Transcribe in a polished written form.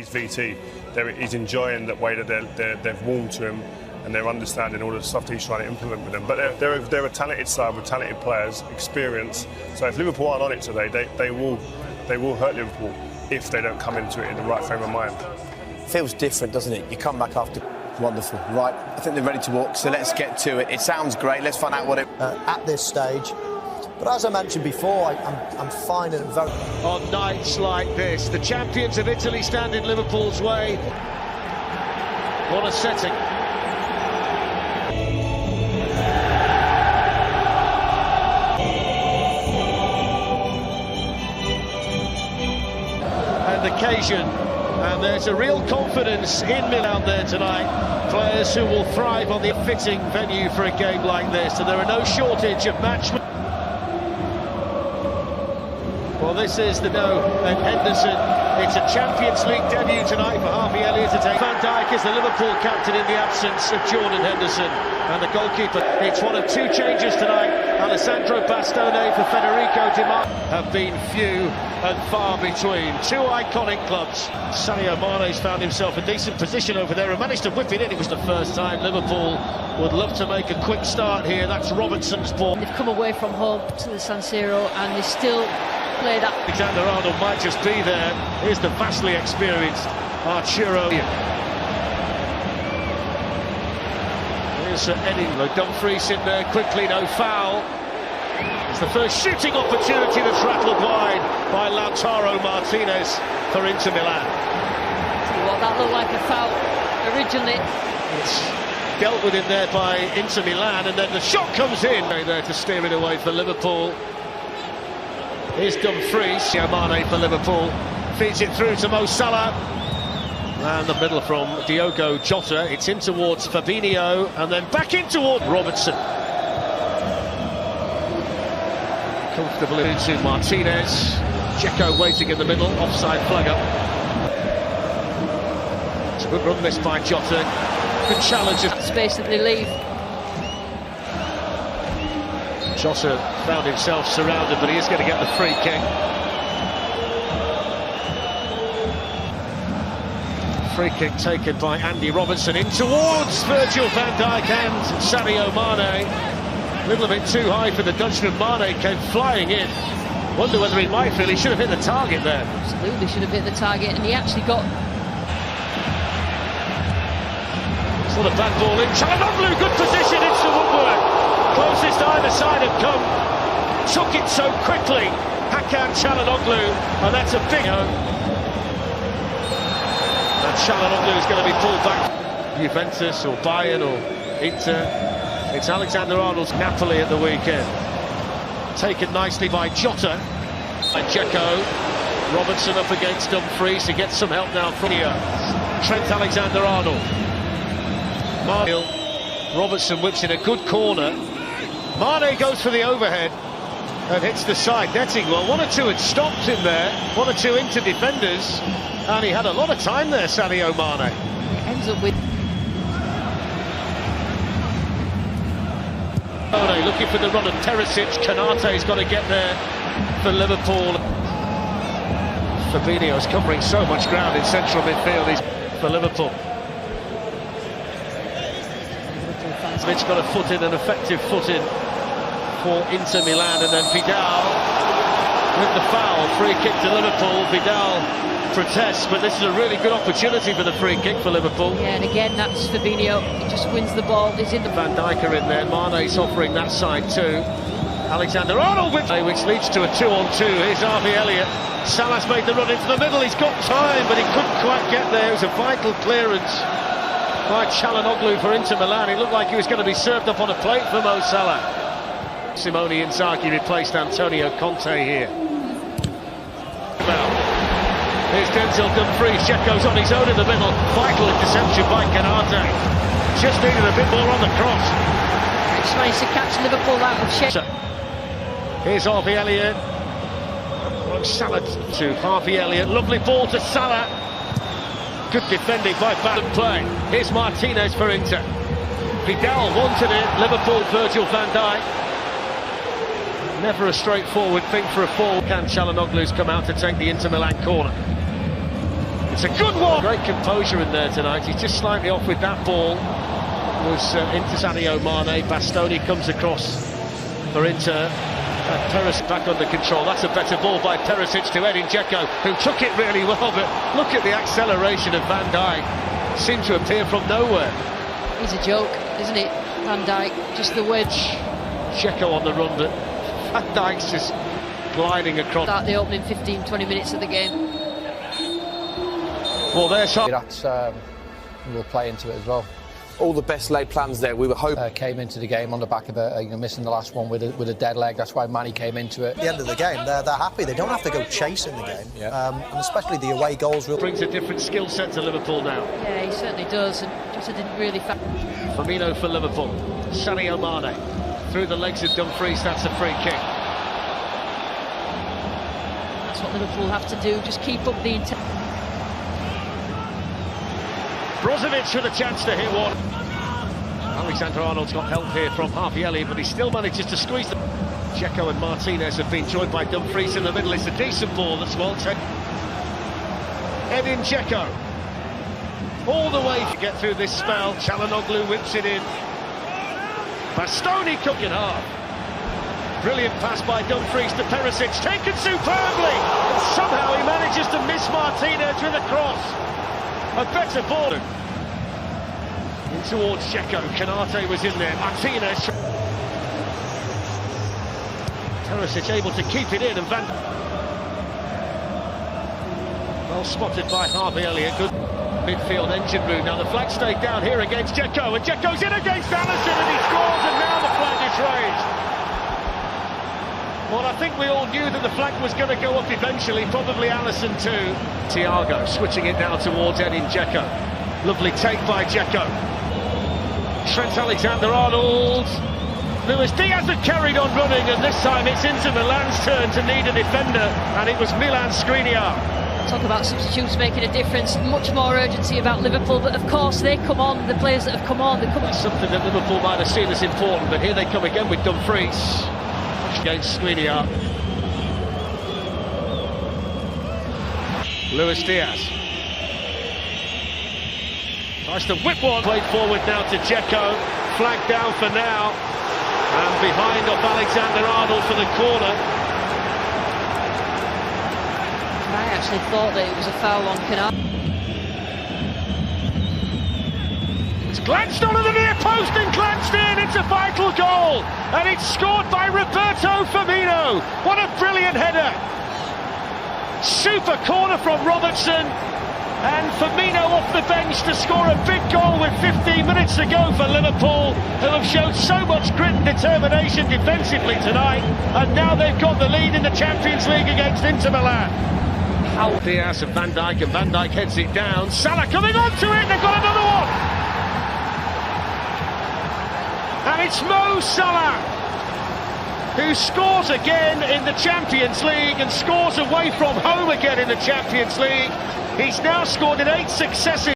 he's VT. He's enjoying the way that they've warmed to him, and they're understanding all the stuff that he's trying to implement with them. But they're a talented side with talented players, experience. So if Liverpool aren't on it today, they will hurt Liverpool if they don't come into it in the right frame of mind. Feels different, doesn't it? You come back after. Wonderful. Right, I think they're ready to walk, so let's get to it. It sounds great. Let's find out what it... at this stage. But as I mentioned before, I'm finding it very... On nights like this, the champions of Italy stand in Liverpool's way. What a setting. An occasion, and there's a real confidence in Milan there tonight. Players who will thrive on the fitting venue for a game like this, and there are no shortage of matchmen. Well, this is the no, and Henderson. It's a Champions League debut tonight for Harvey Elliott to take. Van Dijk is the Liverpool captain in the absence of Jordan Henderson, and the goalkeeper. It's one of two changes tonight. Alessandro Bastone for Federico Di Marco. Have been few and far between. Two iconic clubs. Sadio Mane's found himself a decent position over there and managed to whip it in. It was the first time. Liverpool would love to make a quick start here. That's Robertson's ball. They've come away from home to the San Siro and they still play that. Alexander-Arnold might just be there. Here's the vastly experienced Arturo. Here's Eddie Dumfries in there quickly, no foul. It's the first shooting opportunity that's rattled wide by Lautaro Martinez for Inter Milan. Well, that looked like a foul originally. It's dealt with in there by Inter Milan, and then the shot comes in there to steer it away for Liverpool. Here's Dumfries, Mane for Liverpool, feeds it through to Mo Salah. And the middle from Diogo Jota, it's in towards Fabinho, and then back in toward Robertson. Comfortably into Martinez. Dzeko waiting in the middle, offside flag up. It's a good run this by Jota. Good challenge. Space that they leave. Jota found himself surrounded, but he is going to get the free kick. Free kick taken by Andy Robertson in towards Virgil van Dijk and Sadio Mane. A little bit too high for the Dutchman. Mane came flying in. Wonder whether he might feel he should have hit the target there. Absolutely should have hit the target, and he actually got... It's not a bad ball in. Çalhanoğlu, good position, it's the woodwork. Closest either side have come. Took it so quickly. Hakan Çalhanoğlu, and that's a big... And Çalhanoğlu is going to be pulled back. Juventus or Bayern or Inter. It's Alexander-Arnold's Napoli at the weekend. Taken nicely by Jota. And Dzeko. Robertson up against Dumfries. He gets some help now from here. Trent Alexander-Arnold. Robertson whips in a good corner. Mane goes for the overhead and hits the side netting. Well, one or two had stopped him there. One or two Inter defenders. And he had a lot of time there, Sadio Mane. It ends up with... Looking for the run of Teresic. Konate's got to get there for Liverpool. Fabinho's covering so much ground in central midfield. He's for Liverpool. It's got a foot in, an effective foot in for Inter Milan, and then Vidal with the foul. Free kick to Liverpool. Vidal protests, but this is a really good opportunity for the free kick for Liverpool. Yeah, and again, that's Fabinho. He just wins the ball. He's in the... Van Dijk in there. Mane's offering that side too. Alexander-Arnold, which leads to a 2-on-2. Here's Harvey Elliott. Salah's made the run into the middle. He's got time, but he couldn't quite get there. It was a vital clearance by Çalhanoğlu for Inter Milan. It looked like he was going to be served up on a plate for Mo Salah. Simone Inzaghi replaced Antonio Conte here. Here's Denzel Dumfries. Dzeko's on his own in the middle. Vital interception by Konate. Just needed a bit more on the cross. Just managed to catch Liverpool out of shape. Here's Harvey Elliott. Salah to Harvey Elliott. Lovely ball to Salah. Good defending by bad play. Here's Martinez for Inter. Vidal wanted it. Liverpool, Virgil van Dijk. Never a straightforward thing for a fall. Can Çalhanoğlu's come out to take the Inter Milan corner? It's a good one. Great composure in there tonight. He's just slightly off with that ball. It was into Sadio Mane. Bastoni comes across for Inter. Perisic back under control. That's a better ball by Perisic to Edin Dzeko, who took it really well, but look at the acceleration of Van Dijk. Seemed to appear from nowhere. He's a joke, isn't it? Van Dijk, just the wedge. Dzeko on the run, but Van Dijk's just gliding across. Start the opening 15-20 minutes of the game. Well, there's That's we'll play into it as well. All the best laid plans there. We were hoping. Came into the game on the back of missing the last one with a dead leg. That's why Manny came into it. At the end of the game, they're happy. They don't have to go chasing the game. And especially the away goals. Brings a different skill set to Liverpool now. Yeah, he certainly does, and Jota didn't really... Firmino for Liverpool. Sadio Mane. Through the legs of Dumfries, that's a free kick. That's what Liverpool have to do, just keep up the intent. Brozovic with a chance to hit one. Alexander-Arnold's got help here from Harvey Elliott, but he still manages to squeeze them. Dzeko and Martinez have been joined by Dumfries in the middle. It's a decent ball that's well taken. Edin Dzeko. All the way to get through this spell. Çalhanoğlu whips it in. Bastoni cooking hard. Brilliant pass by Dumfries to Perisic, taken superbly. And somehow he manages to miss Martinez with a cross. A better ball. In towards Dzeko. Kanate was in there. Martinez. Perisic able to keep it in, and well spotted by Harvey Elliott. Good midfield engine room. Now the flag stayed down here against Dzeko, and Dzeko's in against Alisson, and he scores, and now the flag is raised. Well, I think we all knew that the flag was going to go up eventually, probably Alisson too. Thiago switching it now towards Edin Dzeko. Lovely take by Dzeko. Trent Alexander-Arnold. Luis Diaz had carried on running, and this time it's Inter Milan's turn to need a defender, and it was Milan Skriniar. Talk about substitutes making a difference, much more urgency about Liverpool, but of course they come on, the players that have come on, they come on. Something that Liverpool might have seen as important, but here they come again with Dumfries against Skriniar. Luis Diaz tries to whip one. Played forward now to Dzeko, flag down for now, and behind off Alexander-Arnold for the corner. I actually thought that it was a foul on Kanate. It's glanced onto the near post and glanced in. It's a vital goal, and it's scored by Roberto Firmino. What a brilliant header! Super corner from Robertson, and Firmino off the bench to score a big goal with 15 minutes to go for Liverpool, who have shown so much grit and determination defensively tonight, and now they've got the lead in the Champions League against Inter Milan. Diaz and Van Dijk heads it down. Salah coming onto it, they've got another one! And it's Mo Salah, who scores again in the Champions League and scores away from home again in the Champions League. He's now scored in 8 successive